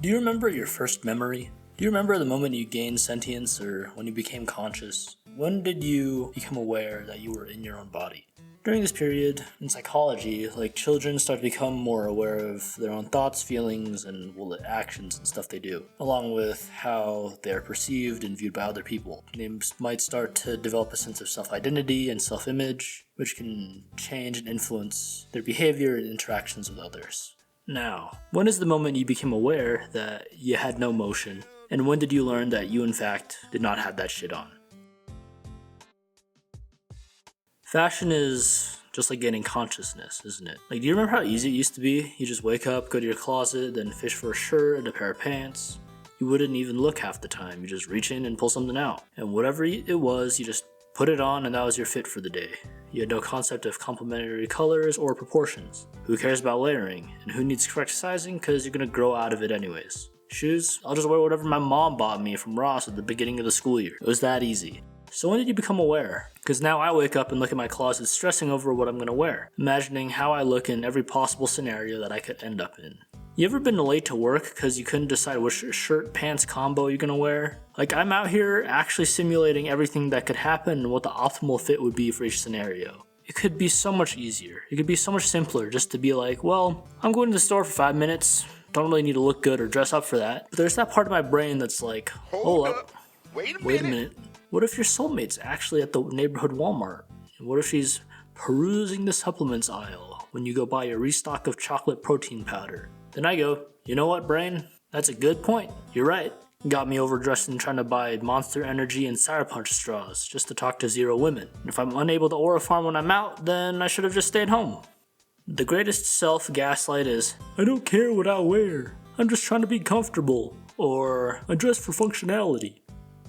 Do you remember your first memory? Do you remember the moment you gained sentience or when you became conscious? When did you become aware that you were in your own body? During this period, in psychology, children start to become more aware of their own thoughts, feelings, and actions and stuff they do, along with how they're perceived and viewed by other people. They might start to develop a sense of self-identity and self-image, which can change and influence their behavior and interactions with others. Now, when is the moment you became aware that you had no motion, and when did you learn that you in fact did not have that shit on? Fashion is just like gaining consciousness, isn't it? Do you remember how easy it used to be? You just wake up, go to your closet, then fish for a shirt and a pair of pants. You wouldn't even look half the time. You just reach in and pull something out. And whatever it was, you just put it on and that was your fit for the day. You had no concept of complementary colors or proportions. Who cares about layering? And who needs correct sizing? Because you're gonna grow out of it anyways. Shoes? I'll just wear whatever my mom bought me from Ross at the beginning of the school year. It was that easy. So when did you become aware? Because now I wake up and look at my closet stressing over what I'm gonna wear, imagining how I look in every possible scenario that I could end up in. You ever been late to work because you couldn't decide which shirt pants combo you're gonna wear? I'm out here actually simulating everything that could happen and what the optimal fit would be for each scenario. It could be so much easier. It could be so much simpler just to be like, well, I'm going to the store for 5 minutes. Don't really need to look good or dress up for that. But there's that part of my brain that's like, hold up. Wait a minute. What if your soulmate's actually at the neighborhood Walmart? And what if she's perusing the supplements aisle when you go buy your restock of chocolate protein powder? Then I go, you know what, brain? That's a good point. You're right. Got me overdressed and trying to buy Monster Energy and Sour Punch straws just to talk to 0 women. And if I'm unable to aura farm when I'm out, then I should have just stayed home. The greatest self-gaslight is, I don't care what I wear. I'm just trying to be comfortable. Or, I dress for functionality.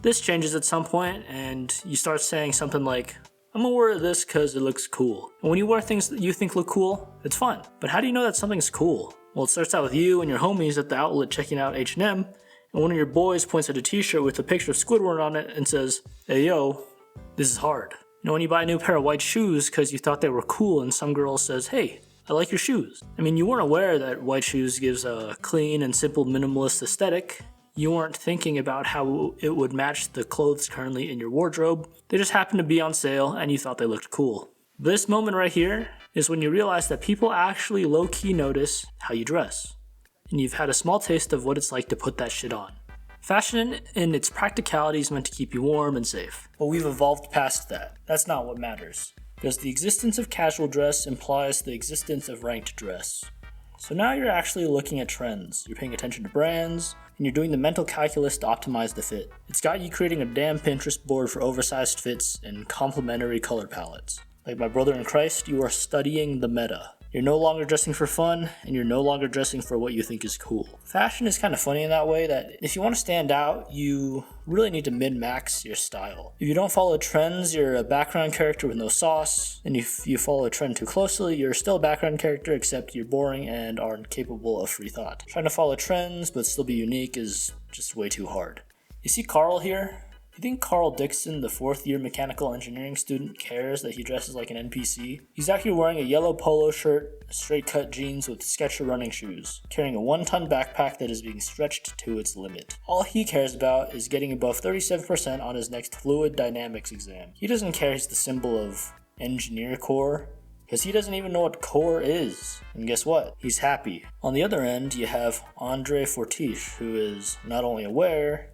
This changes at some point, and you start saying something like, I'm gonna wear this because it looks cool. And when you wear things that you think look cool, it's fun. But how do you know that something's cool? Well, it starts out with you and your homies at the outlet checking out H&M, and one of your boys points at a t-shirt with a picture of Squidward on it and says, hey yo, this is hard. When you buy a new pair of white shoes because you thought they were cool and some girl says, hey, I like your shoes. You weren't aware that white shoes gives a clean and simple minimalist aesthetic. You weren't thinking about how it would match the clothes currently in your wardrobe. They just happened to be on sale and you thought they looked cool. This moment right here is when you realize that people actually low-key notice how you dress. And you've had a small taste of what it's like to put that shit on. Fashion in its practicality is meant to keep you warm and safe. But we've evolved past that. That's not what matters. Because the existence of casual dress implies the existence of ranked dress. So now you're actually looking at trends. You're paying attention to brands, and you're doing the mental calculus to optimize the fit. It's got you creating a damn Pinterest board for oversized fits and complementary color palettes. Like my brother in Christ, you are studying the meta. You're no longer dressing for fun, and you're no longer dressing for what you think is cool. Fashion is kind of funny in that way that if you want to stand out, you really need to min-max your style. If you don't follow trends, you're a background character with no sauce, and if you follow a trend too closely, you're still a background character except you're boring and are incapable of free thought. Trying to follow trends but still be unique is just way too hard. You see Carl here? You think Carl Dixon, the 4th year mechanical engineering student, cares that he dresses like an NPC? He's actually wearing a yellow polo shirt, straight cut jeans with Skechers running shoes, carrying a 1-ton backpack that is being stretched to its limit. All he cares about is getting above 37% on his next fluid dynamics exam. He doesn't care he's the symbol of engineer core, because he doesn't even know what core is. And guess what? He's happy. On the other end, you have Andre Fortiche, who is not only aware,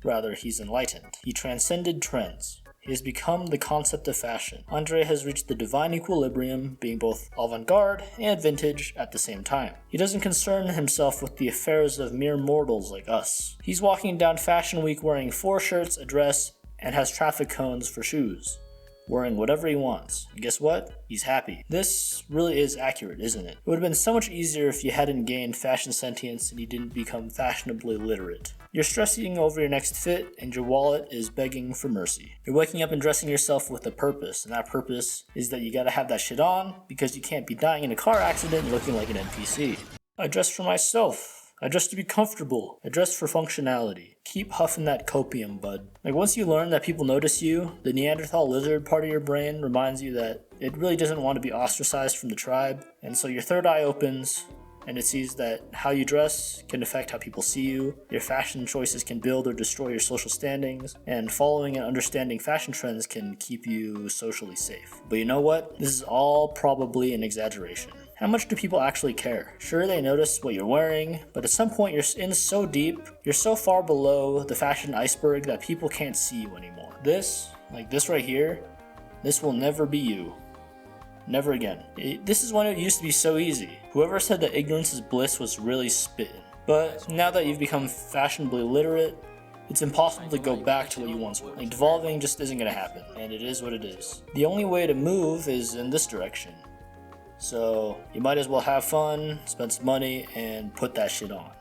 rather, he's enlightened. He transcended trends. He has become the concept of fashion. Andre has reached the divine equilibrium, being both avant-garde and vintage at the same time. He doesn't concern himself with the affairs of mere mortals like us. He's walking down Fashion Week wearing 4 shirts, a dress, and has traffic cones for shoes. Wearing whatever he wants. And guess what? He's happy. This really is accurate, isn't it? It would have been so much easier if you hadn't gained fashion sentience and you didn't become fashionably literate. You're stressing over your next fit and your wallet is begging for mercy. You're waking up and dressing yourself with a purpose, and that purpose is that you gotta have that shit on because you can't be dying in a car accident looking like an NPC. I dress for myself. I dress to be comfortable. I dress for functionality. Keep huffing that copium, bud. Once you learn that people notice you, the Neanderthal lizard part of your brain reminds you that it really doesn't want to be ostracized from the tribe, and so your third eye opens, and it sees that how you dress can affect how people see you, your fashion choices can build or destroy your social standings, and following and understanding fashion trends can keep you socially safe. But you know what? This is all probably an exaggeration. How much do people actually care? Sure, they notice what you're wearing, but at some point you're in so deep, you're so far below the fashion iceberg that people can't see you anymore. This, like this right here, this will never be you. Never again. This is when it used to be so easy. Whoever said that ignorance is bliss was really spitting. But now that you've become fashionably literate, it's impossible to go back to what you once were. Like, devolving just isn't gonna happen, and it is what it is. The only way to move is in this direction. So you might as well have fun, spend some money, and put that shit on.